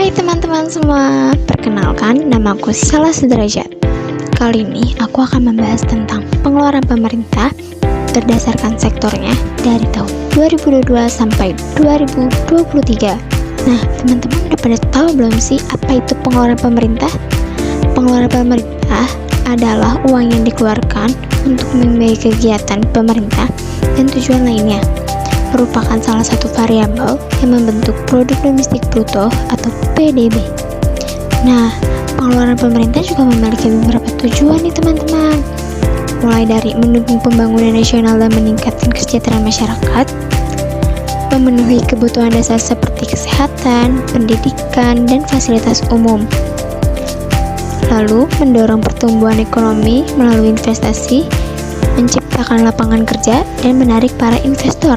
Hai teman-teman semua, perkenalkan namaku Sala Sudrajat. Kali ini aku akan membahas tentang pengeluaran pemerintah berdasarkan sektornya dari tahun 2022 sampai 2023. Nah, teman-teman udah pada tahu belum sih apa itu pengeluaran pemerintah? Pengeluaran pemerintah adalah uang yang dikeluarkan untuk membiayai kegiatan pemerintah dan tujuan lainnya, merupakan salah satu variabel yang membentuk produk domestik bruto atau PDB. Nah, pengeluaran pemerintah juga memiliki beberapa tujuan nih teman-teman. Mulai dari mendukung pembangunan nasional dan meningkatkan kesejahteraan masyarakat, memenuhi kebutuhan dasar seperti kesehatan, pendidikan, dan fasilitas umum. Lalu, mendorong pertumbuhan ekonomi melalui investasi, menciptakan lapangan kerja, dan menarik para investor.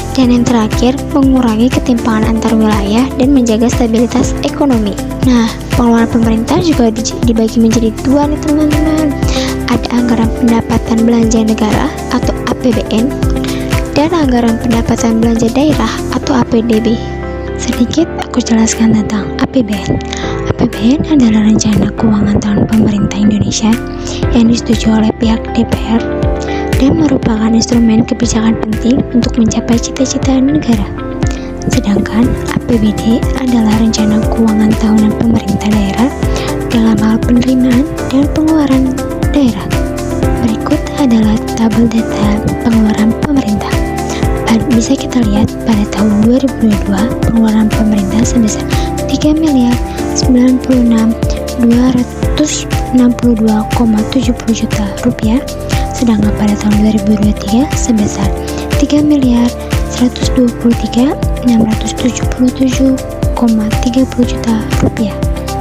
Dan yang terakhir, mengurangi ketimpangan antar wilayah dan menjaga stabilitas ekonomi. Nah, pengeluaran pemerintah juga dibagi menjadi dua nih teman-teman. Ada anggaran pendapatan belanja negara atau APBN dan anggaran pendapatan belanja daerah atau APDB. Sedikit aku jelaskan tentang APBN. APBN adalah rencana keuangan tahun pemerintah Indonesia yang disetujui oleh pihak DPR dan merupakan instrumen kebijakan penting untuk mencapai cita-cita negara. Sedangkan APBD adalah rencana keuangan tahunan pemerintah daerah dalam hal penerimaan dan pengeluaran daerah. Berikut adalah tabel data pengeluaran pemerintah. Bisa kita lihat pada tahun 2022 pengeluaran pemerintah sebesar 3.962.262,70 juta rupiah, sedangkan pada tahun 2023 sebesar 3.123.677,30 juta rupiah.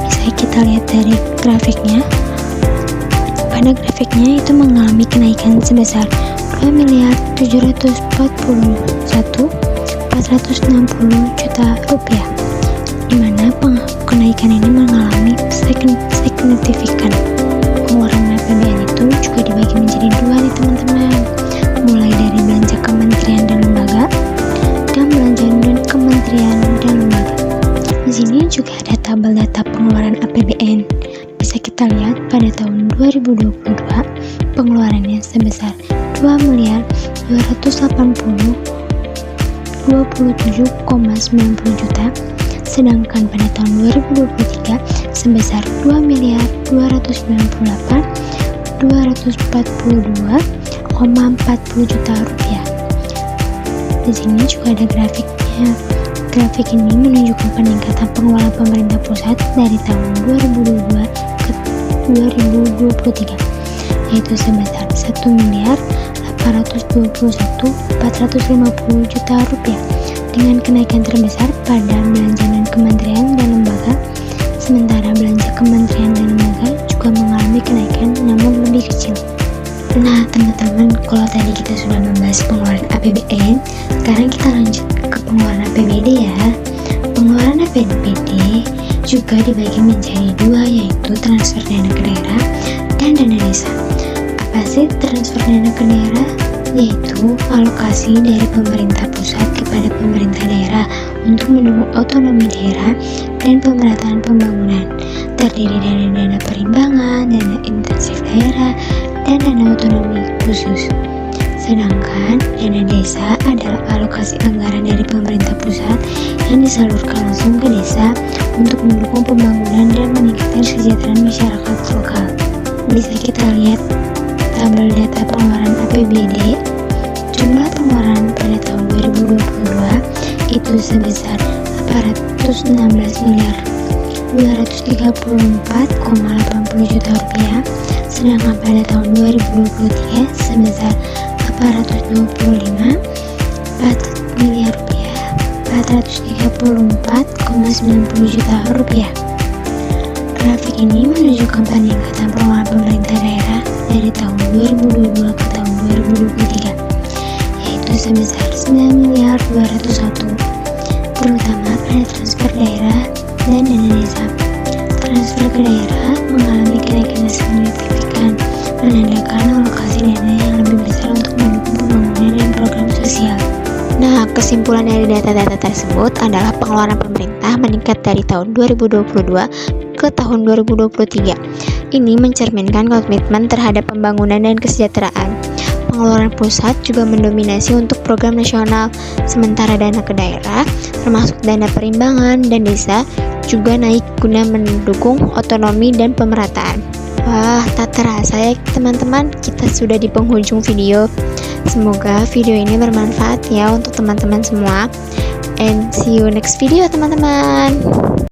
Bisa kita lihat dari grafiknya. Pada grafiknya itu mengalami kenaikan sebesar 2.741.460 juta rupiah, di mana kenaikan ini mengalami signifikan. Pengeluaran APBN itu juga dibagi menjadi dua nih teman-teman, mulai dari belanja kementerian dan lembaga dan belanja non kementerian dan lembaga. Di sini juga ada tabel data pengeluaran APBN. Bisa kita lihat pada tahun 2022 pengeluarannya sebesar 2.280.27,90 juta, sedangkan pada tahun 2023 sebesar 2.298.242,40 juta rupiah. Di sini juga ada grafiknya. Grafik ini menunjukkan peningkatan pengeluaran pemerintah pusat dari tahun 2022 ke 2023, yaitu sebesar 1.821.450 juta rupiah, dengan kenaikan terbesar pada belanja non kementerian dan lembaga. Sementara belanja kementerian dan lembaga juga mengalami kenaikan namun lebih kecil. Nah teman-teman, kalau tadi kita sudah membahas pengeluaran APBN, sekarang kita lanjut ke pengeluaran APBD ya. Pengeluaran APBD juga dibagi menjadi dua, yaitu transfer dana ke daerah dan dana desa. Apa sih transfer dana ke daerah? Yaitu alokasi dari pemerintah pusat kepada pemerintah daerah untuk mendukung otonomi daerah dan pemerataan pembangunan. Terdiri dari dana perimbangan, dana intensif daerah, dan dana otonomi khusus. Sedangkan dana desa adalah alokasi anggaran dari pemerintah pusat yang disalurkan langsung ke desa untuk mendukung pembangunan dan meningkatkan kesejahteraan masyarakat lokal. Bisa kita lihat tabel data pengeluaran APBD. Jumlah pengeluaran pada tahun 2022 itu sebesar 416.234,80 juta rupiah, sedangkan pada tahun 2023 sebesar 420.434,90 juta rupiah. Grafik ini menunjukkan peningkatan pengeluaran pemerintah daerah dari tahun 2022 ke tahun 2023, yaitu sebesar 9.201, terutama pada transfer daerah dan dana desa. Transfer ke daerah mengalami kenaikan signifikan, menandakan alokasi dana yang lebih besar untuk mendukung pembangunan dan program sosial. Nah, kesimpulan dari data-data tersebut adalah pengeluaran pemerintah daerah meningkat dari tahun 2022 ke tahun 2023. Ini mencerminkan komitmen terhadap pembangunan dan kesejahteraan. Pengeluaran pusat juga mendominasi untuk program nasional, sementara dana ke daerah, termasuk dana perimbangan dan desa, juga naik guna mendukung otonomi dan pemerataan. Wah, tak terasa ya teman-teman, kita sudah di penghujung video. Semoga video ini bermanfaat ya untuk teman-teman semua. And see you next video teman-teman.